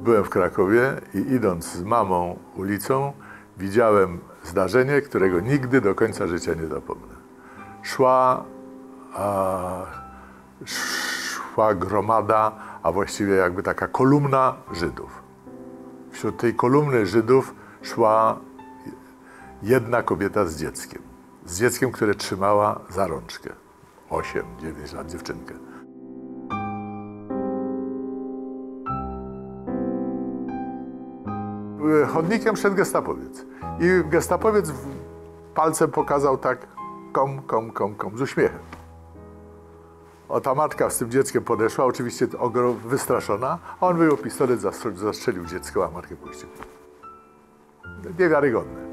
Byłem w Krakowie i idąc z mamą ulicą, widziałem zdarzenie, którego nigdy do końca życia nie zapomnę. Szła gromada, a właściwie jakby taka kolumna Żydów. Wśród tej kolumny Żydów szła jedna kobieta z dzieckiem, które trzymała za rączkę. 8-9 lat dziewczynkę. Chodnikiem szedł gestapowiec i gestapowiec palcem pokazał tak kom z uśmiechem. O, ta matka z tym dzieckiem podeszła, oczywiście wystraszona, a on wyjął pistolet, zastrzelił dziecko, a matkę puścił. Niewiarygodne.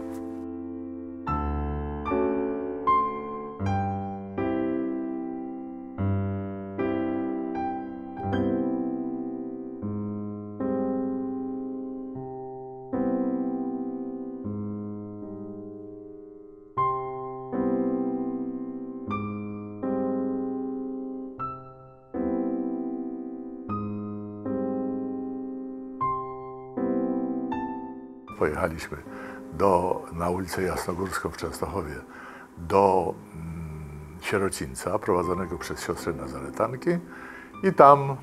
Pojechaliśmy na ulicę Jasnogórską w Częstochowie do sierocińca prowadzonego przez siostrę Nazaretanki i tam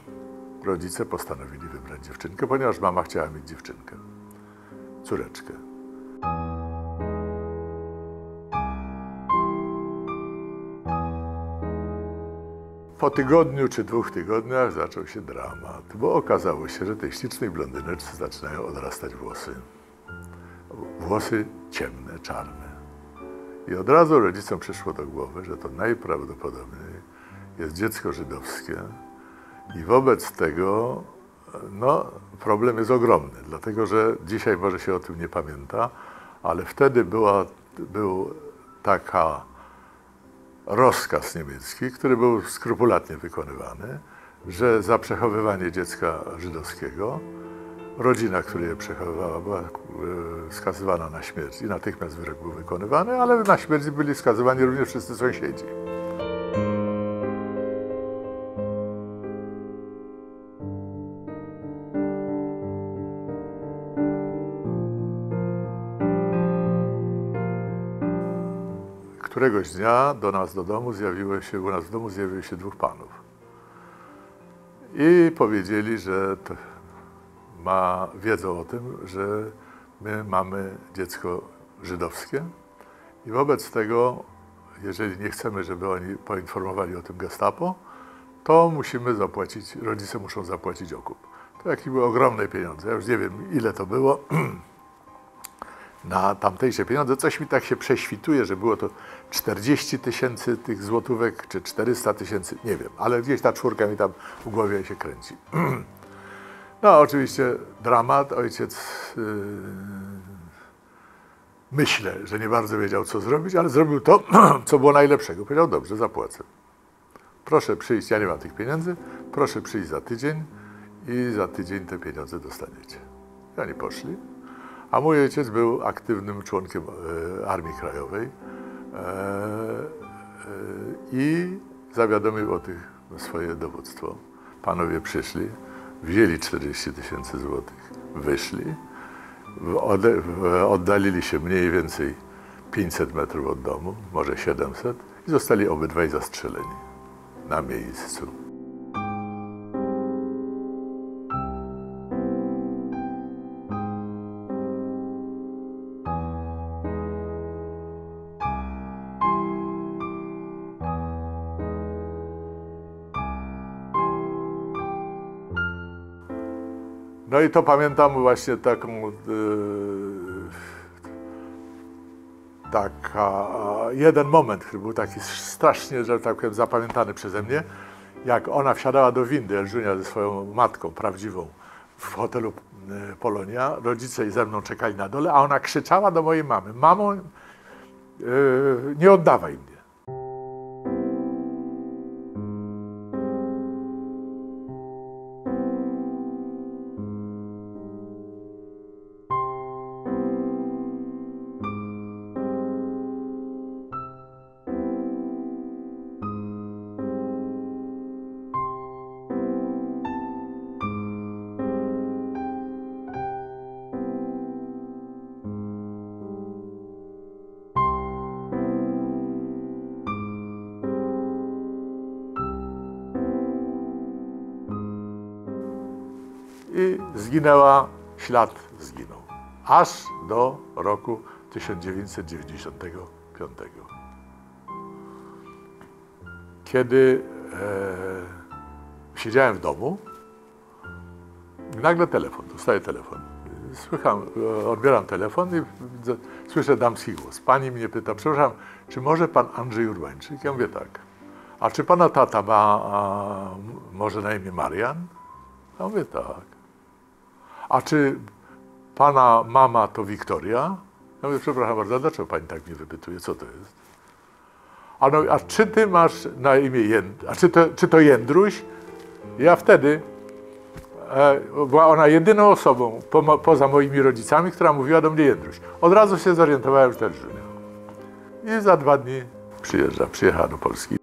rodzice postanowili wybrać dziewczynkę, ponieważ mama chciała mieć dziewczynkę, córeczkę. Po tygodniu czy 2 tygodniach zaczął się dramat, bo okazało się, że tej ślicznej blondyneczce zaczynają odrastać włosy. Włosy ciemne, czarne. I od razu rodzicom przyszło do głowy, że to najprawdopodobniej jest dziecko żydowskie i wobec tego problem jest ogromny, dlatego że dzisiaj może się o tym nie pamięta, ale wtedy był taka rozkaz niemiecki, który był skrupulatnie wykonywany, że za przechowywanie dziecka żydowskiego rodzina, która je przechowywała, była skazywana na śmierć i natychmiast wyrok był wykonywany, ale na śmierć byli skazywani również wszyscy sąsiedzi. Któregoś dnia u nas w domu zjawiło się 2 panów i powiedzieli, że wiedzą o tym, że my mamy dziecko żydowskie i wobec tego, jeżeli nie chcemy, żeby oni poinformowali o tym Gestapo, to rodzice muszą zapłacić okup. To jakieś były ogromne pieniądze, ja już nie wiem, ile to było na tamtejsze pieniądze. Coś mi tak się prześwituje, że było to 40 000 tych złotówek, czy 400 000, nie wiem, ale gdzieś ta czwórka mi tam w głowie się kręci. No oczywiście dramat, ojciec myślę, że nie bardzo wiedział, co zrobić, ale zrobił to, co było najlepszego. Powiedział, dobrze, zapłacę. Proszę przyjść, ja nie mam tych pieniędzy, proszę przyjść za tydzień i za tydzień te pieniądze dostaniecie. I oni poszli, a mój ojciec był aktywnym członkiem Armii Krajowej i zawiadomił o tych swoje dowództwo. Panowie przyszli, wzięli 40 000 złotych, wyszli, oddalili się mniej więcej 500 metrów od domu, może 700 i zostali obydwaj zastrzeleni na miejscu. No i to pamiętam właśnie jeden moment, który był taki strasznie, że tak powiem, zapamiętany przeze mnie, jak ona wsiadała do windy, Elżunia ze swoją matką prawdziwą w hotelu Polonia, rodzice i ze mną czekali na dole, a ona krzyczała do mojej mamy, mamo, nie oddawaj mnie. i zginęła, ślad zginął. Aż do roku 1995. Kiedy siedziałem w domu, nagle telefon, dostaję telefon. Odbieram telefon i słyszę damski głos. Pani mnie pyta, przepraszam, czy może pan Andrzej Urbańczyk? Ja mówię tak. A czy pana tata ma może na imię Marian? Ja mówię tak. A czy pana mama to Wiktoria? Ja mówię, przepraszam bardzo, dlaczego pani tak mnie wypytuje, co to jest? A czy ty masz na imię Jędruś? Czy to Jędruś? Ja wtedy, była ona jedyną osobą poza moimi rodzicami, która mówiła do mnie Jędruś. Od razu się zorientowałem, że to jest Junior. I za 2 dni przyjechała do Polski.